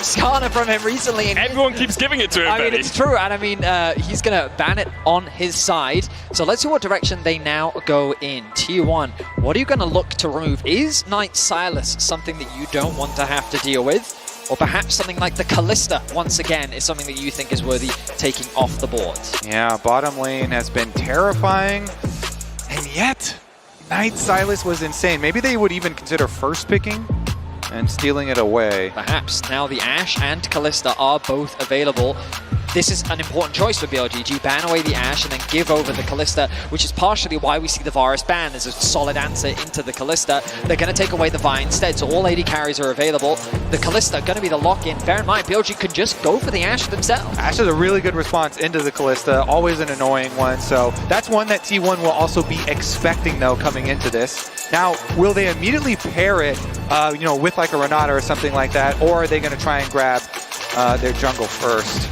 Skarner from him recently. And everyone keeps giving it to him, I mean, it's true. And I mean, he's going to ban it on his side. So let's see what direction they now go in. T1, what are you going to look to remove? Is Knight Silas something that you don't want to have to deal with? Or perhaps something like the Callista, once again, is something that you think is worthy taking off the board. Yeah, bottom lane has been terrifying. And yet, Knight Silas was insane. Maybe they would even consider first picking and stealing it away. Perhaps. Now the Ashe and Callista are both available. This is an important choice for BLGG. Ban away the Ashe and then give over the Callista, which is partially why we see the Varus ban as a solid answer into the Callista. They're going to take away the Vi instead, so all AD carries are available. The Callista going to be the lock-in. Bear in mind, BLG could just go for the Ashe themselves. Ashe is a really good response into the Callista, always an annoying one, so that's one that T1 will also be expecting, though, coming into this. Now, will they immediately pair it, you know, with like a Renata or something like that, or are they going to try and grab their jungle first?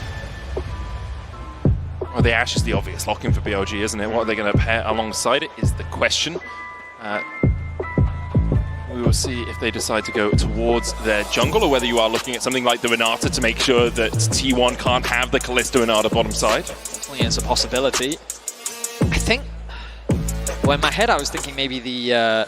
Well, the Ashe is the obvious lock-in for BLG, isn't it? What are they going to pair alongside it is the question. We will see if they decide to go towards their jungle, or whether you are looking at something like the Renata to make sure that T1 can't have the Callista Renata bottom side. Definitely is a possibility. I think, well, in my head I was thinking maybe the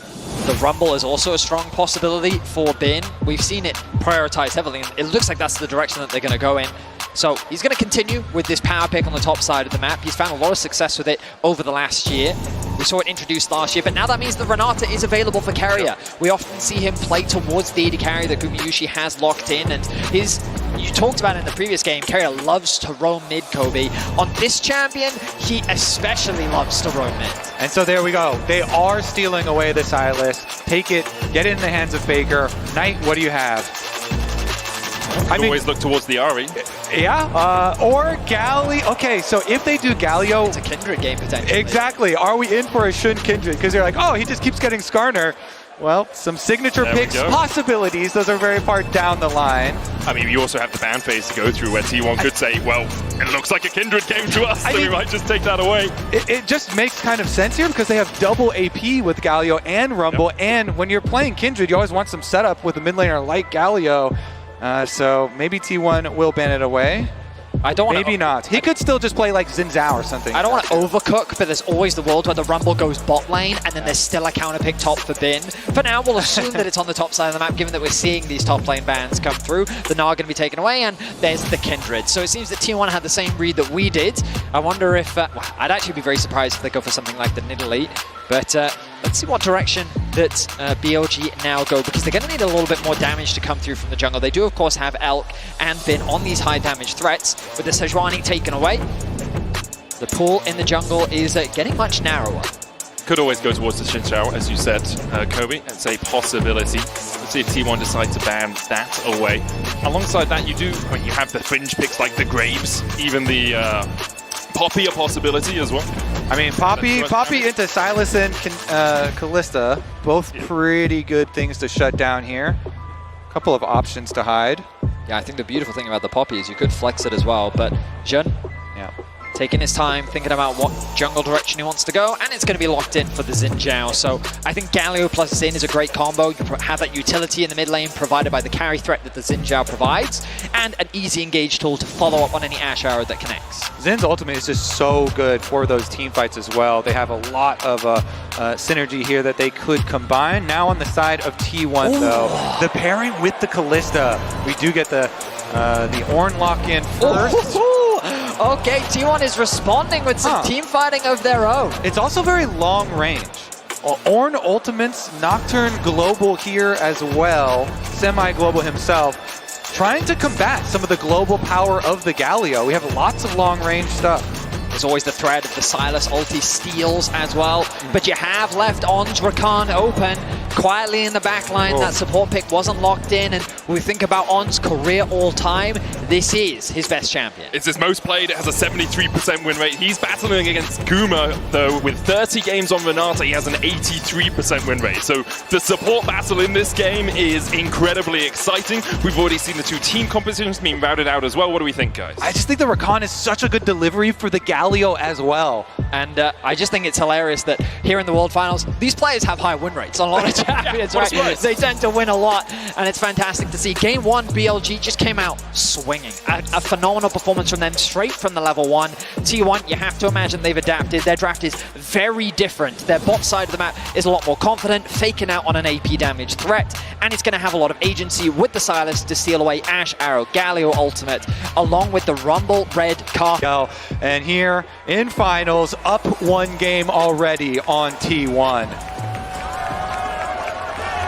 Rumble is also a strong possibility for Bin. We've seen it prioritized heavily, and it looks like that's the direction that they're going to go in. So he's going to continue with this power pick on the top side of the map. He's found a lot of success with it over the last year. We saw it introduced last year, but now that means the Renata is available for Keria. We often see him play towards the AD carry that Gumayusi has locked in, and you talked about it in the previous game, Keria loves to roam mid, Kobe. On this champion, he especially loves to roam mid. And so there we go. They are stealing away the Silas. Take it, get it in the hands of Faker. Knight, what do you have? I mean, always look towards the Ari. Yeah, or Galio. Okay, so if they do Galio... It's a Kindred game, potentially. Exactly. Are we in for a Shun Kindred? Because they're like, oh, he just keeps getting Skarner. Well, some signature picks possibilities. Those are very far down the line. I mean, you also have the ban phase to go through where T1 could say, well, it looks like a Kindred came to us, so we might just take that away. It just makes kind of sense here because they have double AP with Galio and Rumble, and when you're playing Kindred, you always want some setup with a mid laner like Galio. So maybe T1 will ban it away. I don't want Maybe not. He could still just play like Xin Zhao or something. I don't want to overcook, but there's always the world where the Rumble goes bot lane and then there's still a counter pick top for Bin. For now, we'll assume that it's on the top side of the map, given that we're seeing these top lane bans come through. The Gnar going to be taken away, and there's the Kindred. So it seems that T1 had the same read that we did. I wonder if... well, I'd actually be very surprised if they go for something like the Nidalee. But let's see what direction that BLG now go, because they're going to need a little bit more damage to come through from the jungle. They do, of course, have Elk and Bin on these high damage threats. With the Sejuani taken away, the pool in the jungle is getting much narrower. Could always go towards the Xin Zhao, as you said, Kobe. It's a possibility. Let's see if T1 decide to ban that away. Alongside that, you have the fringe picks like the Graves, even the Poppy a possibility as well. I mean, Poppy into Silas and Callista, both pretty good things to shut down here. Couple of options to hide. Yeah, I think the beautiful thing about the Poppy is you could flex it as well, but Jun, taking his time, thinking about what jungle direction he wants to go, and it's going to be locked in for the Xin Zhao. So I think Galio plus Xin is a great combo. You have that utility in the mid lane provided by the carry threat that the Xin Zhao provides, and an easy engage tool to follow up on any Ashe arrow that connects. Zin's ultimate is just so good for those team fights as well. They have a lot of synergy here that they could combine. Now on the side of T1 though, the pairing with the Callista. We do get the Ornn lock in first. Okay, T1 is responding with some team fighting of their own. It's also very long range. Ornn ultimates, Nocturne global here as well, semi-global himself, trying to combat some of the global power of the Galio. We have lots of long range stuff. There's always the threat of the Silas ulti steals as well, but you have left Ornn's Rakan open quietly in the back line. That support pick wasn't locked in, and when we think about Ornn's career all-time, this is his best champion. It's his most played. It has a 73% win rate. He's battling against Guma, though, with 30 games on Renata, he has an 83% win rate. So the support battle in this game is incredibly exciting. We've already seen the two team compositions being routed out as well. What do we think, guys? I just think the Rakan is such a good delivery for the Galio as well. And I just think it's hilarious that here in the World Finals, these players have high win rates on a lot of That's right. They tend to win a lot, and it's fantastic to see. Game 1, BLG just came out swinging. A phenomenal performance from them, straight from the level 1. T1, you have to imagine they've adapted. Their draft is very different. Their bot side of the map is a lot more confident, faking out on an AP damage threat, and it's going to have a lot of agency with the Silas to steal away Ash, Arrow, Galio ultimate, along with the Rumble Red card. And here in finals, up 1 game already on T1.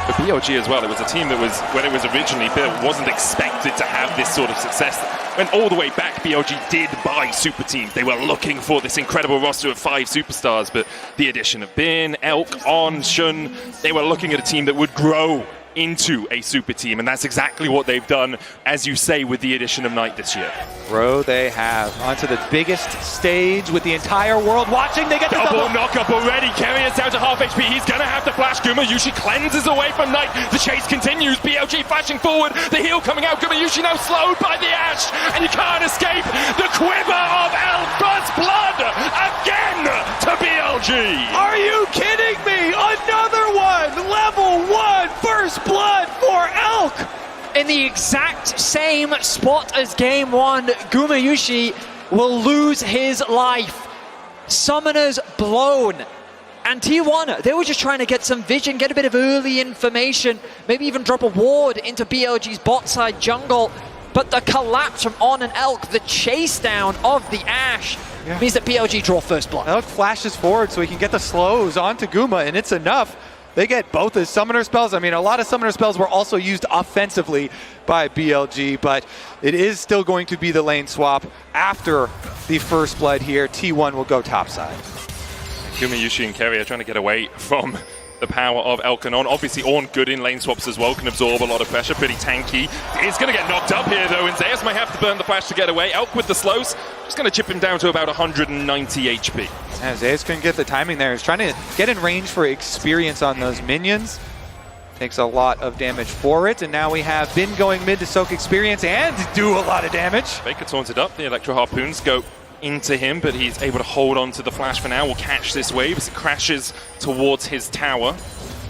For BLG as well, it was a team that was, when it was originally built, wasn't expected to have this sort of success. Went all the way back, BLG did buy Super Team. They were looking for this incredible roster of 5 superstars, but the addition of Bin, Elk, On, Shun, they were looking at a team that would grow into a super team, and that's exactly what they've done, as you say, with the addition of Knight this year. Bro, they have onto the biggest stage with the entire world watching. They get the double knock-up already. Keria is down to half HP. He's going to have to flash. Gumayusi cleanses away from Knight. The chase continues. BLG flashing forward. The heal coming out. Gumayusi now slowed by the Ash, and you can't escape the quiver of El First Blood again to BLG. Are you kidding me? Another one! Level 1 First Blood for Elk! In the exact same spot as game 1, Gumayusi will lose his life. Summoners blown. And T1, they were just trying to get some vision, get a bit of early information, maybe even drop a ward into BLG's bot side jungle. But the collapse from On and Elk, the chase down of the Ash, means that BLG draw first blood. Elk flashes forward so he can get the slows onto Guma, and it's enough. They get both his summoner spells. I mean, a lot of summoner spells were also used offensively by BLG, but it is still going to be the lane swap after the first blood here. T1 will go topside. Gumayusi and Keria trying to get away from the power of Elk and On. Obviously, On good in lane swaps as well, can absorb a lot of pressure, pretty tanky. He's going to get knocked up here, though, and Zeus might have to burn the flash to get away. Elk with the slows, just going to chip him down to about 190 HP. Yeah, Zeus couldn't get the timing there. He's trying to get in range for experience on those minions. Takes a lot of damage for it, and now we have Bin going mid to soak experience and do a lot of damage. Baker taunted up, the Electro Harpoons go into him, but he's able to hold on to the flash for now. Will catch this wave as it crashes towards his tower.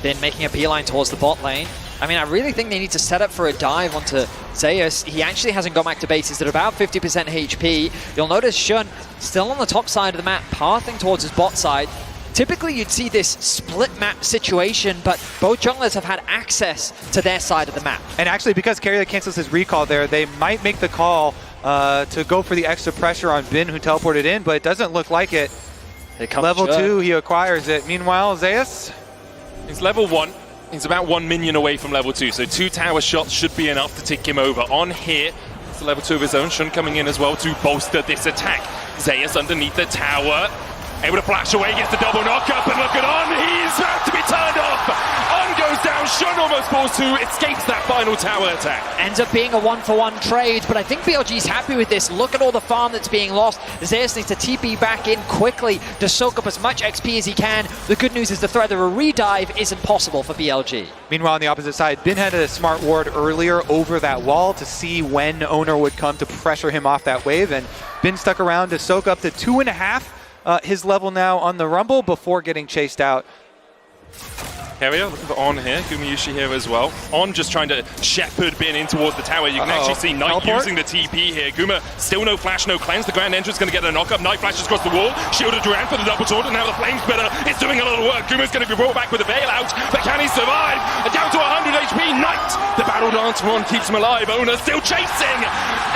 Bin making a beeline towards the bot lane. I mean, I really think they need to set up for a dive onto Zeus. He actually hasn't gone back to base. He's at about 50% HP. You'll notice Shun still on the top side of the map, pathing towards his bot side. Typically, you'd see this split map situation, but both junglers have had access to their side of the map. And actually, because Keria cancels his recall there, they might make the call to go for the extra pressure on Bin, who teleported in, but it doesn't look like it. Level 2, he acquires it. Meanwhile, Zeus? He's level 1. He's about 1 minion away from level 2, so 2 tower shots should be enough to tick him over. On here, it's level 2 of his own. Shun coming in as well to bolster this attack. Zeus underneath the tower. Able to flash away, gets the double knock-up, and look at On, he's about to be turned off! On goes down, Shun almost falls to, escapes that final tower attack. Ends up being a 1-for-1 trade, but I think BLG's happy with this. Look at all the farm that's being lost. Zeus needs to TP back in quickly to soak up as much XP as he can. The good news is the threat of a redive isn't possible for BLG. Meanwhile, on the opposite side, Bin had a smart ward earlier over that wall to see when Owner would come to pressure him off that wave, and Bin stuck around to soak up to 2.5. His level now on the Rumble before getting chased out. Keria looking for On here, Gumayusi here as well. On just trying to shepherd Bin in towards the tower. You can actually see Knight using the TP here. Guma still no flash, no cleanse. The Grand Entrance going to get a knock-up. Knight flashes across the wall. Shielded around for the double taunt, and now the Flame Spitter is doing a lot of work. Guma's going to be brought back with a bailout, but can he survive? Down to 100 HP. Knight, the battle dance for On keeps him alive. Owner still chasing,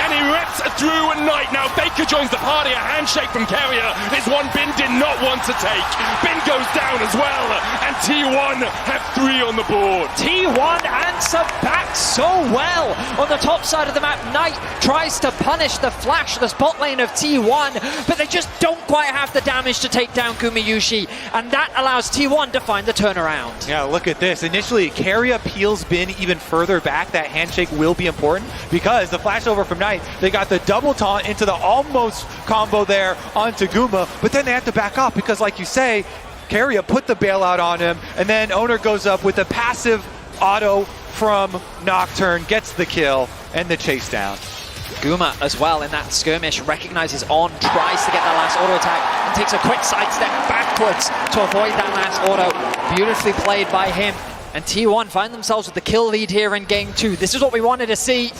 and he rips through a Knight. Now Baker joins the party. A handshake from Keria is one Bin did not want to take. Bin goes down as well, and T1 have 3 on the board. T1 answer back so well on the top side of the map. Knight tries to punish the flash, the spot lane of T1, but they just don't quite have the damage to take down Gumayusi, and that allows T1 to find the turnaround. Yeah, look at this. Initially, Keria peels Bin even further back. That handshake will be important because the flash over from Knight, they got the double taunt into the almost combo there onto Guma, but then they have to back off because, like you say, Keria put the bailout on him, and then Owner goes up with a passive auto from Nocturne, gets the kill and the chase down. Guma as well in that skirmish recognizes On, tries to get that last auto attack, and takes a quick sidestep backwards to avoid that last auto. Beautifully played by him. And T1 find themselves with the kill lead here in game 2. This is what we wanted to see.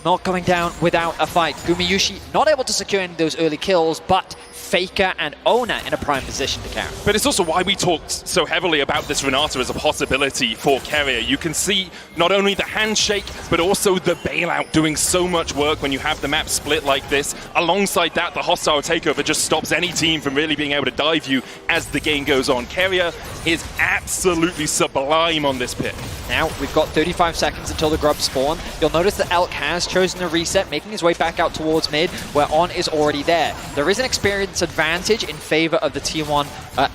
Not going down without a fight. Gumayusi not able to secure any of those early kills, but Faker and Ona in a prime position to carry. But it's also why we talked so heavily about this Renata as a possibility for Keria. You can see not only the handshake, but also the bailout doing so much work when you have the map split like this. Alongside that, the hostile takeover just stops any team from really being able to dive you as the game goes on. Keria is absolutely sublime on this pick. Now, we've got 35 seconds until the grubs spawn. You'll notice that Elk has chosen to reset, making his way back out towards mid, where On is already there. There is an experience advantage in favor of the T1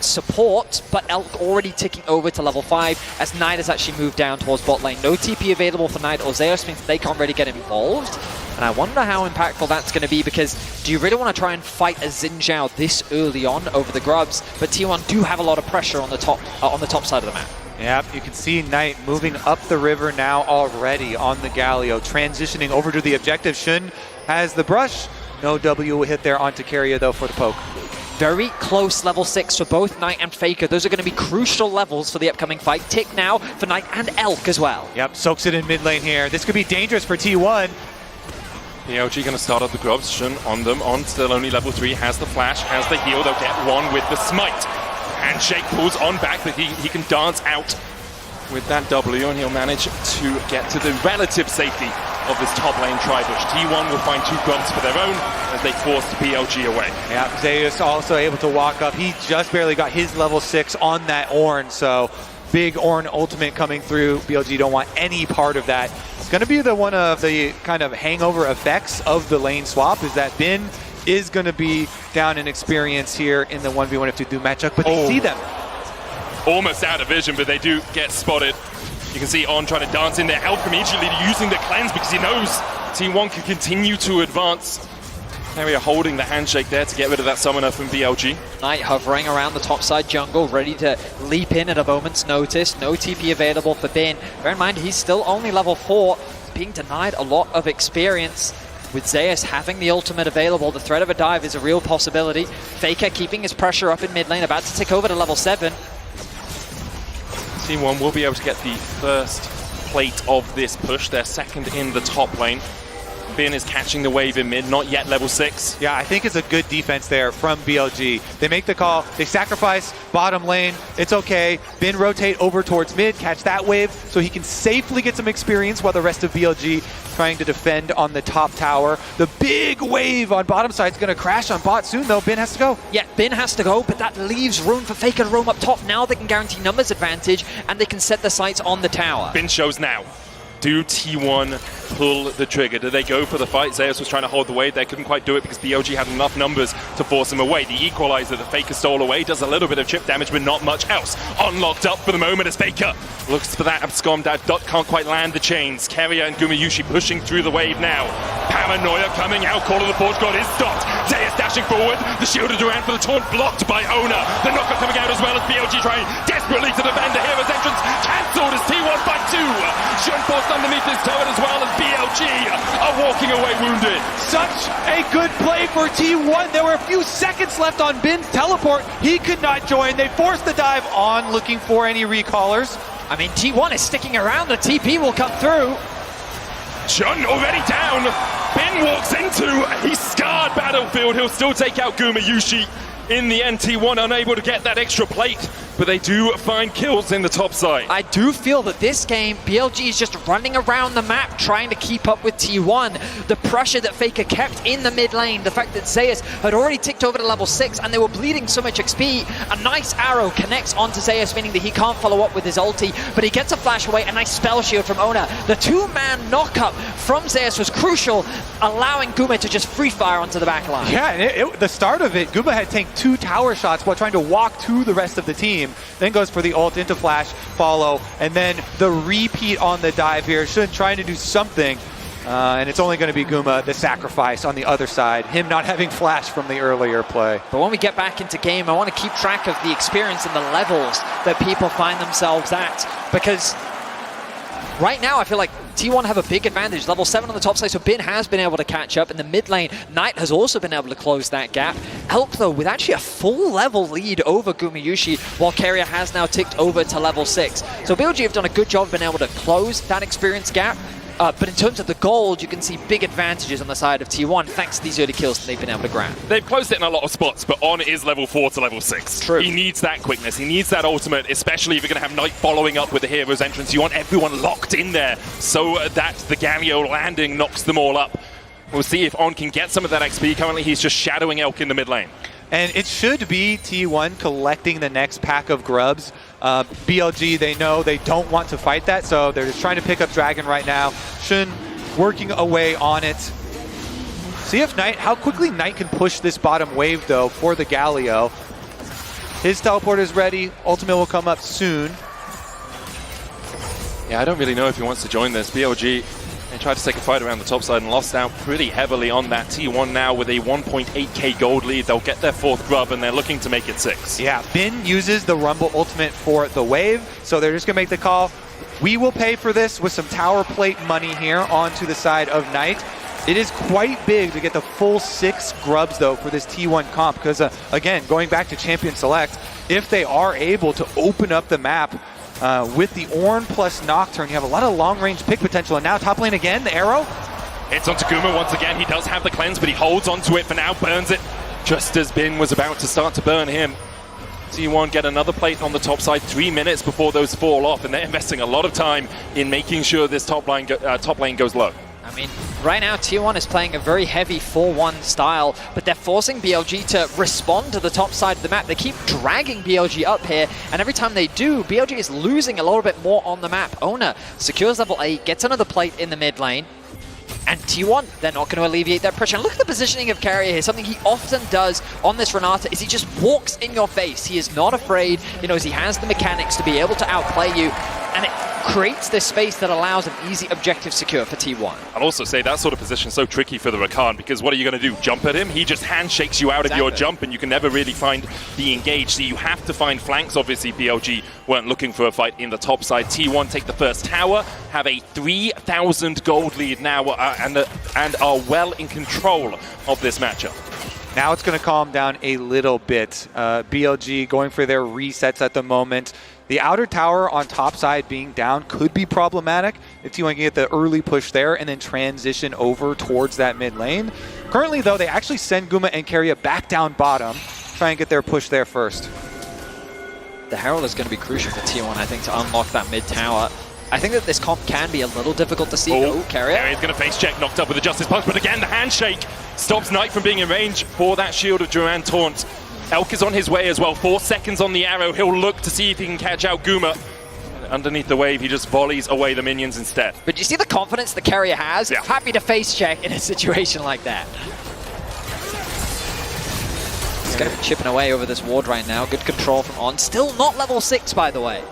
support, but Elk already ticking over to level 5 as Knight has actually moved down towards bot lane. No TP available for Knight or Zeus means they can't really get involved. And I wonder how impactful that's going to be, because do you really want to try and fight a Xin Zhao this early on over the grubs? But T1 do have a lot of pressure on the top side of the map. Yep, you can see Knight moving up the river now already on the Galio, transitioning over to the objective. Shun has the brush. No W will hit there onto Keria though for the poke. Very close level 6 for both Knight and Faker. Those are going to be crucial levels for the upcoming fight. Tick now for Knight and Elk as well. Yep, soaks it in mid lane here. This could be dangerous for T1. PLG going to start up the grubs. Shun on them. On still only level 3. Has the flash, has the heal. They'll get one with the smite. Handshake pulls On back, but he can dance out with that W, and he'll manage to get to the relative safety of this top lane tri-bush. T1 will find 2 grubs for their own as they force the PLG away. Yeah, Zeus also able to walk up. He just barely got his level 6 on that Ornn, so big Ornn ultimate coming through. BLG don't want any part of that. It's going to be one of the kind of hangover effects of the lane swap, is that Bin is going to be down in experience here in the 1v1 F2 matchup, but they see them. Almost out of vision, but they do get spotted. You can see On trying to dance in there. Elk immediately using the cleanse because he knows T1 can continue to advance. Keria holding the handshake there to get rid of that summoner from BLG. Knight hovering around the top side jungle, ready to leap in at a moment's notice. No TP available for Bin. Bear in mind, he's still only level 4, being denied a lot of experience. With Zeus having the ultimate available, the threat of a dive is a real possibility. Faker keeping his pressure up in mid lane, about to tick over to level 7. T1 will be able to get the first plate of this push. They're second in the top lane. Bin is catching the wave in mid, not yet level 6. Yeah, I think it's a good defense there from BLG. They make the call, they sacrifice bottom lane, it's okay. Bin rotate over towards mid, catch that wave, so he can safely get some experience while the rest of BLG trying to defend on the top tower. The big wave on bottom side is going to crash on bot soon though. Bin has to go. Yeah, Bin has to go, but that leaves room for Faker to roam up top. Now they can guarantee numbers advantage, and they can set the sights on the tower. Bin shows now. Do T1 pull the trigger? Do they go for the fight? Zeus was trying to hold the wave. They couldn't quite do it because BLG had enough numbers to force him away. The equalizer that Faker stole away does a little bit of chip damage, but not much else. Unlocked up for the moment as Faker looks for that abscond. That dot can't quite land the chains. Keria and Gumayusi pushing through the wave now. Paranoia coming out. Call of the Forge God is stopped. Zeus dashing forward. The shield of Durant for the taunt blocked by Ona. The knocker coming out as well as BLG trying desperately to defend the hero's entrance. Cancelled as T1 by 2. Shun forced underneath his turret as well as BLG are walking away wounded. Such a good play for T1. There were a few seconds left on Bin's teleport. He could not join. They forced the dive on, looking for any recallers. I mean, T1 is sticking around. The TP will come through. Shun already down. Bin walks into a scarred battlefield. He'll still take out Gumayusi. In the end, T1 unable to get that extra plate, but they do find kills in the top side. I do feel that this game, BLG is just running around the map trying to keep up with T1. The pressure that Faker kept in the mid lane, the fact that Zeus had already ticked over to level 6 and they were bleeding so much XP, a nice arrow connects onto Zeus, meaning that he can't follow up with his ulti, but he gets a flash away, a nice spell shield from Ona. The 2-man knock-up from Zeus was crucial, allowing Guma to just free fire onto the back line. Yeah, and the start of it, Guma had tanked 2 tower shots while trying to walk to the rest of the team. Then goes for the ult into flash, follow, and then the repeat on the dive here. Shun trying to do something, and it's only going to be Guma, the sacrifice on the other side. Him not having flash from the earlier play. But when we get back into game, I want to keep track of the experience and the levels that people find themselves at, because right now I feel like T1 have a big advantage. Level 7 on the top side, so Bin has been able to catch up. In the mid lane, Knight has also been able to close that gap. Elk, though, with actually a full level lead over Gumayusi, while Keria has now ticked over to level 6. So BLG have done a good job of being able to close that experience gap. But in terms of the gold, you can see big advantages on the side of T1 thanks to these early kills that they've been able to grab. They've closed it in a lot of spots, but On is level 4 to level 6. True. He needs that quickness. He needs that ultimate, especially if you're going to have Knight following up with the hero's entrance. You want everyone locked in there so that the Galio landing knocks them all up. We'll see if On can get some of that XP. Currently, he's just shadowing Elk in the mid lane. And it should be T1 collecting the next pack of grubs. BLG, they know they don't want to fight that, so they're just trying to pick up Dragon right now. Shun working away on it. See if Knight, how quickly Knight can push this bottom wave, though, for the Galio. His teleport is ready. Ultimate will come up soon. Yeah, I don't really know if he wants to join this. BLG, they tried to take a fight around the top side and lost out pretty heavily on that. T1 now with a 1.8k gold lead. They'll get their 4th grub and they're looking to make it 6. Yeah, Bin uses the Rumble ultimate for the wave, so they're just going to make the call. We will pay for this with some tower plate money here onto the side of Knight. It is quite big to get the full 6 grubs, though, for this T1 comp, because, again, going back to Champion Select, if they are able to open up the map with the Ornn plus Nocturne, you have a lot of long-range pick potential. And now top lane again, the arrow. It's onto Guma once again. He does have the cleanse, but he holds onto it for now, burns it just as Bin was about to start to burn him. T1 get another plate on the top side 3 minutes before those fall off, and they're investing a lot of time in making sure this top lane goes low. I mean, right now T1 is playing a very heavy 4-1 style, but they're forcing BLG to respond to the top side of the map. They keep dragging BLG up here, and every time they do, BLG is losing a little bit more on the map. Ona secures level 8, gets another plate in the mid lane, and T1, they're not going to alleviate that pressure. And look at the positioning of Keria here. Something he often does on this Renata is he just walks in your face. He is not afraid. He knows he has the mechanics to be able to outplay you, and it creates this space that allows an easy objective secure for T1. I'll also say that sort of position is so tricky for the Rakan, because what are you going to do? Jump at him? He just handshakes you out of your jump, and you can never really find the engage. So you have to find flanks. Obviously, BLG weren't looking for a fight in the top side. T1 take the first tower, have a 3,000 gold lead now, and are well in control of this matchup. Now it's going to calm down a little bit. BLG going for their resets at the moment. The outer tower on top side being down could be problematic if T1 can get the early push there and then transition over towards that mid lane. Currently, though, they actually send Guma and Keria back down bottom, try and get their push there first. The Herald is going to be crucial for T1, I think, to unlock that mid tower. I think that this comp can be a little difficult to see. Oh, Keria. Keria's going to face check, knocked up with a Justice Punch, but again, the handshake stops Knight from being in range for that Shield of Duran taunt. Elk is on his way as well, 4 seconds on the arrow. He'll look to see if he can catch out Guma. Underneath the wave, he just volleys away the minions instead. But you see the confidence that Keria has? Yeah. Happy to face check in a situation like that. He's going to be chipping away over this ward right now. Good control from On. Still not level 6, by the way.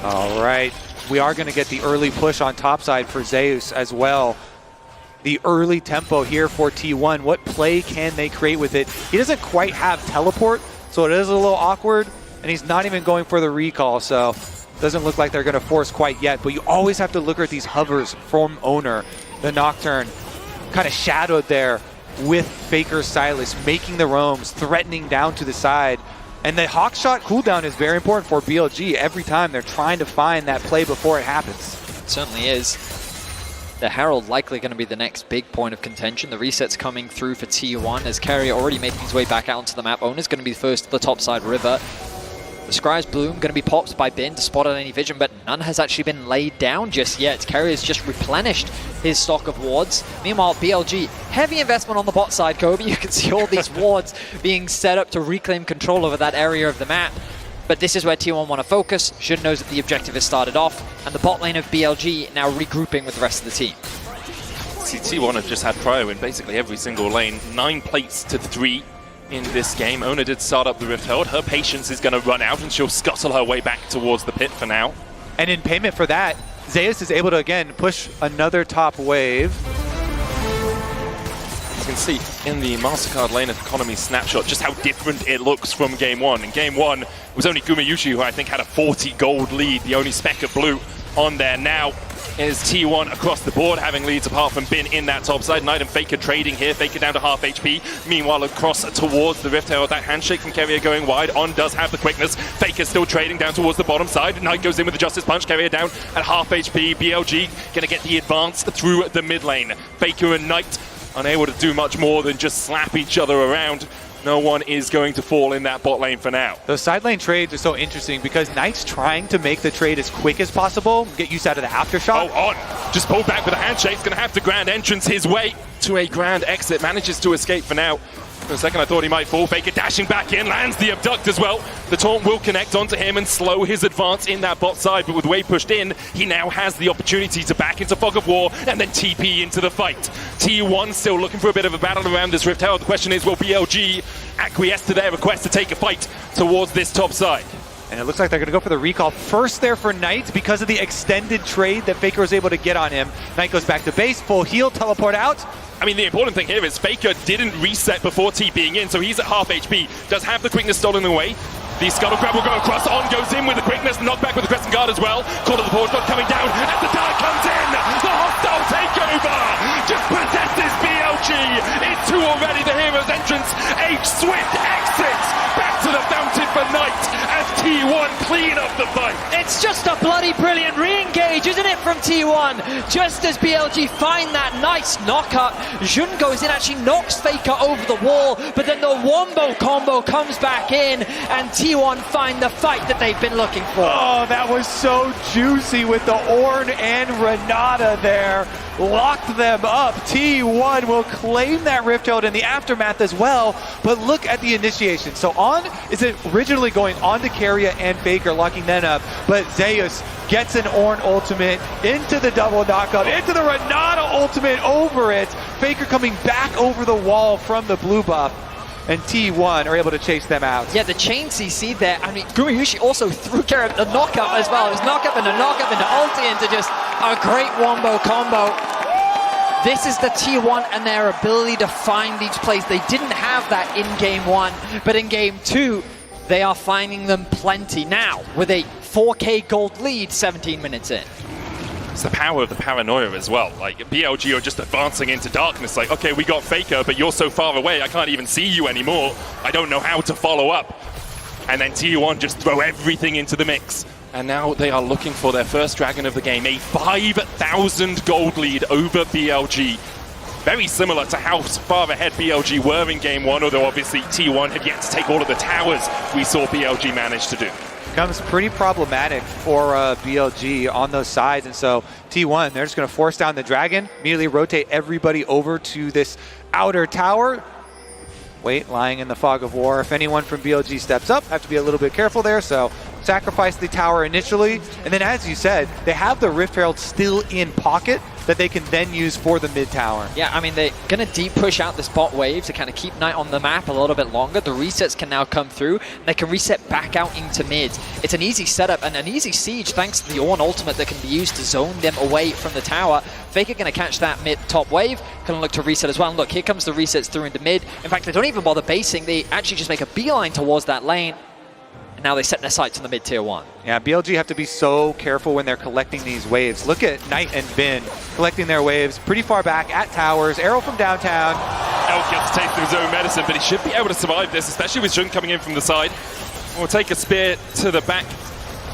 All right, we are going to get the early push on top side for Zeus as well. The early tempo here for T1. What play can they create with it? He doesn't quite have teleport, so it is a little awkward, and he's not even going for the recall, so doesn't look like they're going to force quite yet. But you always have to look at these hovers from Owner. The Nocturne kind of shadowed there with Faker Silas, making the roams, threatening down to the side. And the Hawk Shot cooldown is very important for BLG. Every time they're trying to find that play before it happens. It certainly is. The Herald likely going to be the next big point of contention. The reset's coming through for T1 as Keria already making his way back out onto the map. Owner's going to be the first to the top side river. The Scry's Bloom going to be popped by Bin to spot on any vision, but none has actually been laid down just yet. Keria's just replenished his stock of wards. Meanwhile, BLG, heavy investment on the bot side, Kobe. You can see all these wards being set up to reclaim control over that area of the map. But this is where T1 want to focus. Shun knows that the objective has started off, and the bot lane of BLG now regrouping with the rest of the team. See, T1 have just had prio in basically every single lane. 9 plates to 3 in this game. Ona did start up the Rift Herald. Her patience is going to run out, and she'll scuttle her way back towards the pit for now. And in payment for that, Zeus is able to, again, push another top wave. He's going to see in the MasterCard lane economy snapshot just how different it looks from game one. In game one, it was only Gumayusi who I think had a 40 gold lead, the only speck of blue on there. Now is T1 across the board having leads apart from Bin in that top side. Knight and Faker trading here. Faker down to half HP. Meanwhile, across towards the Rift Herald, that handshake from Keria going wide. On does have the quickness. Faker still trading down towards the bottom side. Knight goes in with the Justice Punch. Keria down at half HP. BLG going to get the advance through the mid lane. Faker and Knight unable to do much more than just slap each other around. No one is going to fall in that bot lane for now. Those side lane trades are so interesting because Knight's trying to make the trade as quick as possible, get use out of the aftershock. Oh, on. Just pulled back with a handshake. He's going to have to grand entrance his way to a grand exit. Manages to escape for now. For a second I thought he might fall. Faker dashing back in, lands the abduct as well. The taunt will connect onto him and slow his advance in that bot side, but with Wave pushed in, he now has the opportunity to back into Fog of War and then TP into the fight. T1 still looking for a bit of a battle around this Rift Herald. The question is, will BLG acquiesce to their request to take a fight towards this top side? And it looks like they're going to go for the recall first there for Knight because of the extended trade that Faker was able to get on him. Knight goes back to base, full heal, teleport out. I mean, the important thing here is Faker didn't reset before TPing in, so he's at half HP. Does have the quickness stolen away. The Scuttle Grab will go across, on goes in with the quickness, knockback with the Crescent Guard as well. Call of the Forge God coming down, as the dart comes in! The hostile takeover! Just possesses BLG! It's two already, the hero's entrance, a swift exit! Back to the fountain for Knight, as T1 clean up the fight! It's just a bloody brilliant re-engage, isn't it, from T1? Just as BLG find that nice knock-up, Jun goes in, actually knocks Faker over the wall, but then the wombo combo comes back in, and T1 find the fight that they've been looking for. Oh, that was so juicy with the Ornn and Renata there. Locked them up. T1 will claim that Rift Herald in the aftermath as well, but look at the initiation. So On is originally going on to Keria and Faker, locking them up, but Zeus gets an Ornn ultimate into the double knockup, into the Renata ultimate over it. Faker coming back over the wall from the blue buff, and T1 are able to chase them out. Yeah, the chain CC there. I mean, Gumayusi also threw Keria the knockup as well. It was knockup into ulti into just a great wombo combo. This is the T1 and their ability to find each place. They didn't have that in game one, but in game two, they are finding them plenty. Now, with a 4K gold lead 17 minutes in. It's the power of the paranoia as well. Like, BLG are just advancing into darkness. Like, okay, we got Faker, but you're so far away, I can't even see you anymore. I don't know how to follow up. And then T1 just throw everything into the mix. And now they are looking for their first dragon of the game, a 5,000 gold lead over BLG. Very similar to how far ahead BLG were in game one, although obviously T1 had yet to take all of the towers we saw BLG manage to do. Becomes pretty problematic for BLG on those sides, and so T1, they're just going to force down the dragon, immediately rotate everybody over to this outer tower. Wait, lying in the fog of war. If anyone from BLG steps up, have to be a little bit careful there, so sacrifice the tower initially, and then as you said, they have the Rift Herald still in pocket that they can then use for the mid tower. Yeah, I mean, they're going to deep push out this bot wave to kind of keep Knight on the map a little bit longer. The resets can now come through. They can reset back out into mid. It's an easy setup and an easy siege thanks to the Ornn ultimate that can be used to zone them away from the tower. Faker going to catch that mid top wave. Going to look to reset as well. And look, here comes the resets through into mid. In fact, they don't even bother basing. They actually just make a beeline towards that lane. And now they set their sights on the mid tier 1. Yeah, BLG have to be so careful when they're collecting these waves. Look at Knight and Bin collecting their waves pretty far back at towers. Arrow from downtown. Elk gets a taste of his own medicine, but he should be able to survive this, especially with Jun coming in from the side. We'll take a spear to the back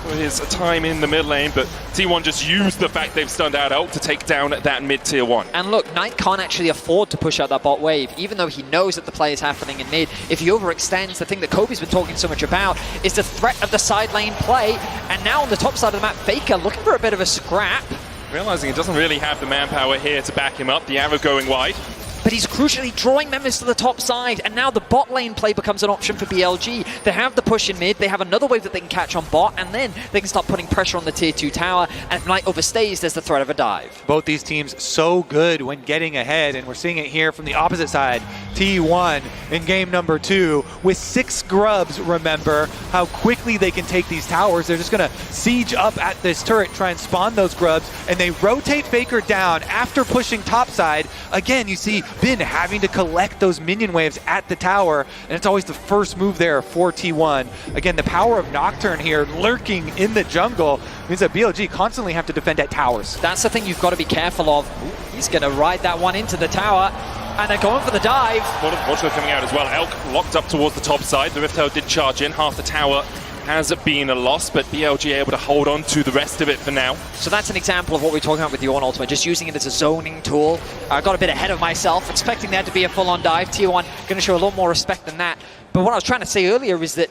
for his time in the mid lane, but T1 just used the fact they've stunned out Elk to take down that mid tier 1. And look, Knight can't actually afford to push out that bot wave, even though he knows that the play is happening in mid. If he overextends, the thing that Kobe's been talking so much about is the threat of the side lane play. And now on the top side of the map, Faker looking for a bit of a scrap. Realizing he doesn't really have the manpower here to back him up, the arrow going wide. But he's crucially drawing members to the top side, and now the bot lane play becomes an option for BLG. They have the push in mid, they have another wave that they can catch on bot, and then they can start putting pressure on the tier 2 tower, and if Knight overstays, there's the threat of a dive. Both these teams so good when getting ahead, and we're seeing it here from the opposite side. T1 in game number 2 with 6 grubs, remember how quickly they can take these towers. They're just going to siege up at this turret, try and spawn those grubs, and they rotate Faker down after pushing topside. Again, you see been having to collect those minion waves at the tower, and it's always the first move there for T1. Again, the power of Nocturne here lurking in the jungle means that BLG constantly have to defend at towers. That's the thing you've got to be careful of. Ooh, he's going to ride that one into the tower, and they're going for the dive. Muchas coming out as well. Elk locked up towards the top side. The Rift Herald did charge in. Half the tower has been a loss, but BLG able to hold on to the rest of it for now. So that's an example of what we're talking about with the Ornn ultimate, just using it as a zoning tool. I got a bit ahead of myself, expecting there to be a full-on dive. T1 going to show a lot more respect than that. But what I was trying to say earlier is that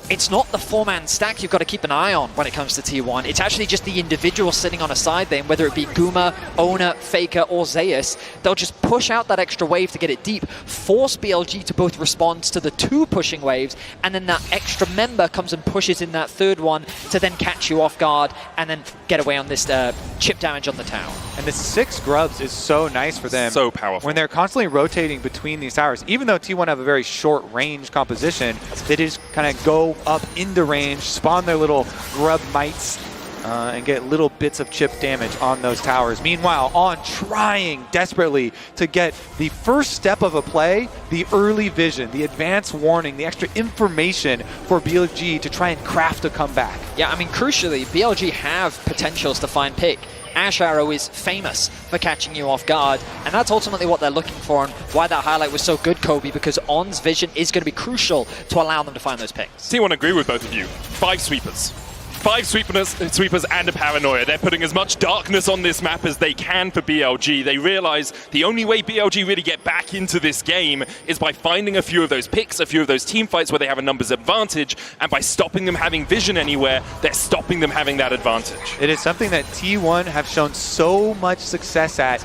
it's not the four-man stack you've got to keep an eye on when it comes to T1. It's actually just the individual sitting on a side lane, whether it be Guma, Ona, Faker, or Zeus. They'll just push out that extra wave to get it deep, force BLG to both respond to the two pushing waves, and then that extra member comes and pushes in that third one to then catch you off guard and then get away on this chip damage on the tower. And the 6 grubs is so nice for them. So powerful. When they're constantly rotating between these towers, even though T1 have a very short range composition, they just kind of go up into range, spawn their little grub mites, and get little bits of chip damage on those towers. Meanwhile, On trying desperately to get the first step of a play, the early vision, the advanced warning, the extra information for BLG to try and craft a comeback. Yeah, I mean, crucially, BLG have potentials to find pick. Ash Arrow is famous for catching you off guard, and that's ultimately what they're looking for, and why that highlight was so good, Kobe, because On's vision is going to be crucial to allow them to find those picks. T1 agree with both of you. 5 sweepers. 5 sweepers and a paranoia. They're putting as much darkness on this map as they can for BLG. They realize the only way BLG really get back into this game is by finding a few of those picks, a few of those team fights where they have a numbers advantage, and by stopping them having vision anywhere, they're stopping them having that advantage. It is something that T1 have shown so much success at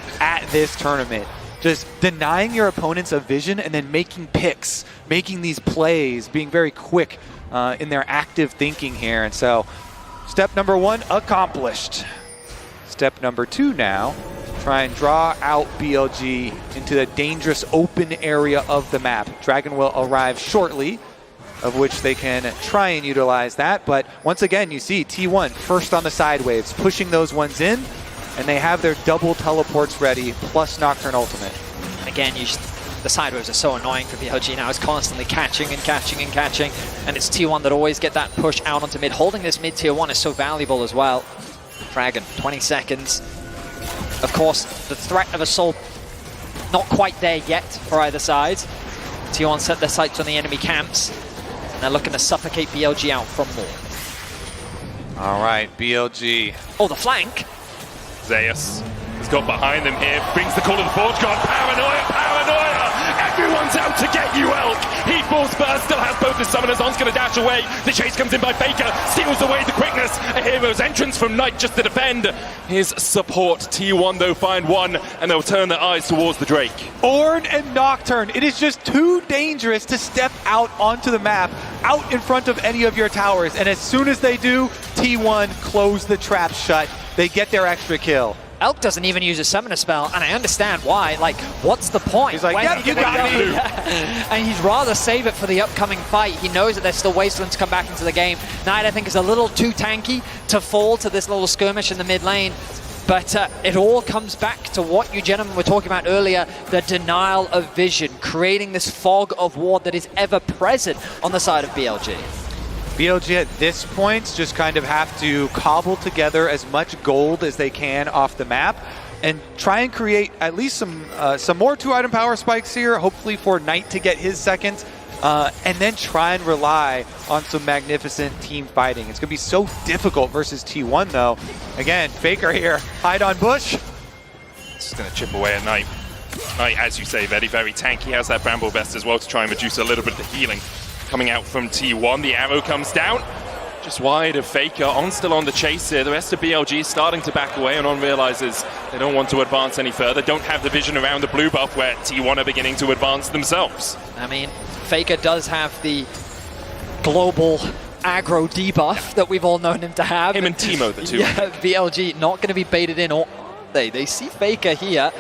this tournament. Just denying your opponents a vision and then making picks, making these plays, being very quick in their active thinking here. And so step number 1 accomplished. Step number 2 now, try and draw out BLG into the dangerous open area of the map. Dragon will arrive shortly, of which they can try and utilize that. But once again, you see T1 first on the side waves, pushing those ones in, and they have their double teleports ready, plus Nocturne ultimate. Again, the side waves are so annoying for BLG now. It's constantly catching and catching and catching, and it's T1 that always get that push out onto mid. Holding this mid tier 1 is so valuable as well. Dragon, 20 seconds. Of course, the threat of Assault not quite there yet for either side. T1 set their sights on the enemy camps, and they're looking to suffocate BLG out from more. All right, BLG. Oh, the flank. Zeus has got behind them here, brings the call to the Forge God. Paranoia, paranoia! Everyone's out to get you, Elk! Heat Force Burst still has both the summoners. On's going to dash away. The chase comes in by Faker, steals away the quickness. A hero's entrance from Knight just to defend his support. T1 though find one, and they'll turn their eyes towards the Drake. Ornn and Nocturne, it is just too dangerous to step out onto the map, out in front of any of your towers, and as soon as they do, T1 close the trap shut. They get their extra kill. Elk doesn't even use a summoner spell, and I understand why. Like, what's the point? He's like, yep, you got me. And he'd rather save it for the upcoming fight. He knows that there's still ways for him to come back into the game. Knight, I think, is a little too tanky to fall to this little skirmish in the mid lane. But it all comes back to what you gentlemen were talking about earlier, the denial of vision, creating this fog of war that is ever present on the side of BLG. BLG at this point just kind of have to cobble together as much gold as they can off the map and try and create at least some more 2-item power spikes here, hopefully for Knight to get his second, and then try and rely on some magnificent team fighting. It's going to be so difficult versus T1 though. Again, Faker here, hide on bush. It's going to chip away at Knight. Knight, as you say, very, very tanky. Has that Bramble Vest as well to try and reduce a little bit of the healing. Coming out from T1, the arrow comes down, just wide of Faker. On still on the chase here. The rest of BLG starting to back away, and On realizes they don't want to advance any further. Don't have the vision around the blue buff where T1 are beginning to advance themselves. I mean, Faker does have the global aggro debuff that we've all known him to have. Him and Teemo, the two. Yeah, BLG not going to be baited in, or are they? They see Faker here.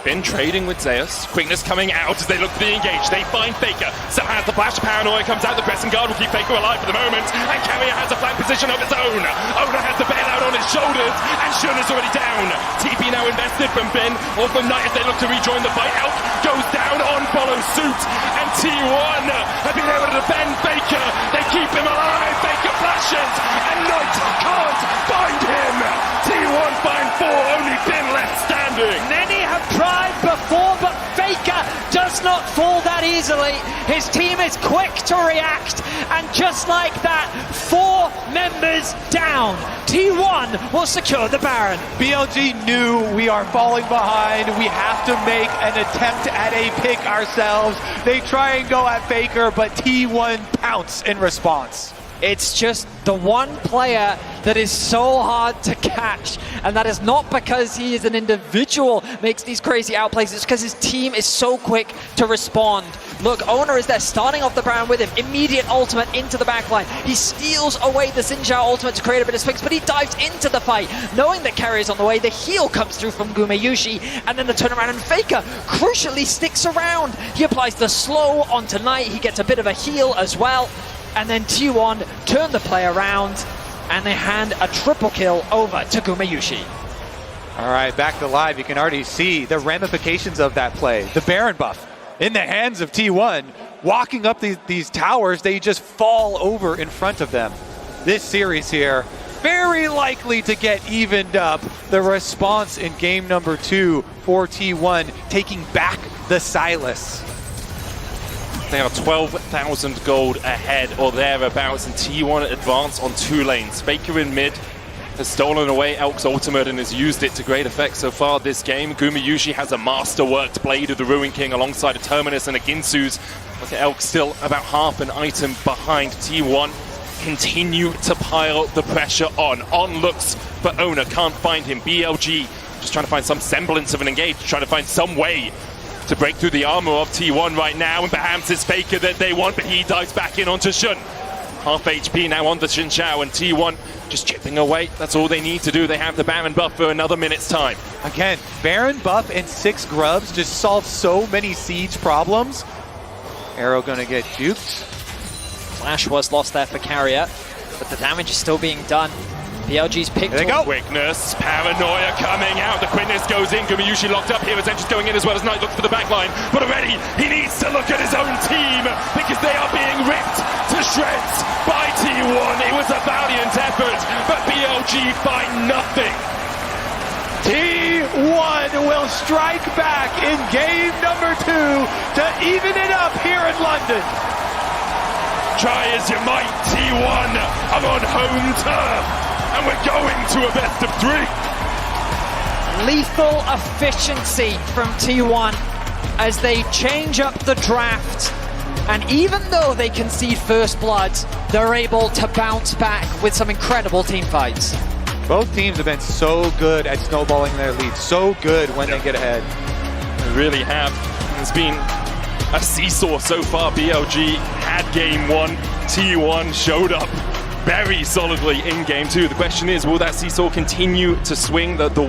Been trading with Zeus. Quickness coming out as they look to be engaged. They find Faker. Still has the flash. Paranoia comes out. The pressing guard will keep Faker alive for the moment. And Keria has a flank position of its own. Oda has the bailout on his shoulders. And Shun is already down. TP now invested from Ben or from Knight as they look to rejoin the fight. Elk goes down on follow suit. And T1 have been able to defend Faker. They keep him alive. Faker flashes. And Knight can't find him. T1 find 4. Only Ben left standing. Many have tried before, but Faker does not fall that easily. His team is quick to react, and just like that, 4 members down. T1 will secure the Baron. BLG knew we are falling behind. We have to make an attempt at a pick ourselves. They try and go at Faker, but T1 pounce in response. It's just the one player that is so hard to catch, and that is not because he is an individual makes these crazy outplays, it's because his team is so quick to respond. Look, Owner is there starting off the Baron with him, immediate ultimate into the backline. He steals away the Xin Zhao ultimate to create a bit of space, but he dives into the fight, knowing that Keria is on the way. The heal comes through from Gumayusi, and then the turnaround, and Faker crucially sticks around. He applies the slow onto Knight, he gets a bit of a heal as well. And then T1 turn the play around, and they hand a triple kill over to Gumayusi. All right, back to live. You can already see the ramifications of that play. The Baron buff in the hands of T1. Walking up these towers, they just fall over in front of them. This series here, very likely to get evened up. The response in game number 2 for T1, taking back the Silas. They are 12,000 gold ahead or thereabouts, and T1 advance on 2 lanes. Faker in mid has stolen away Elk's ultimate and has used it to great effect so far this game. Gumayusi has a masterworked Blade of the Ruin King alongside a Terminus and a Ginsu's. Look at Elk still about half an item behind. T1 continue to pile the pressure on. On looks for Owner, can't find him. BLG just trying to find some semblance of an engage, trying to find some way to break through the armor of T1 right now, and perhaps it's Faker that they want, but he dives back in onto Shun. Half HP now on the Xin Zhao, and T1 just chipping away. That's all they need to do. They have the Baron buff for another minute's time. Again, Baron buff and 6 grubs just solve so many siege problems. Arrow gonna get juked. Flash was lost there for Keria, but the damage is still being done. BLG's picked. There they go. Quickness, Paranoia coming out. The quickness goes in. Gumayusi locked up here. Essential's going in as well as Knight looks for the backline. But already he needs to look at his own team because they are being ripped to shreds by T1. It was a valiant effort, but BLG find nothing. T1 will strike back in game number 2 to even it up here in London. Try as you might, T1 are on home turf. And we're going to a best of 3. Lethal efficiency from T1 as they change up the draft. And even though they concede first blood, they're able to bounce back with some incredible team fights. Both teams have been so good at snowballing their lead, so good when they get ahead. They really have. It's been a seesaw so far. BLG had game 1, T1 showed up very solidly in game 2. The question is, will that seesaw continue to swing the way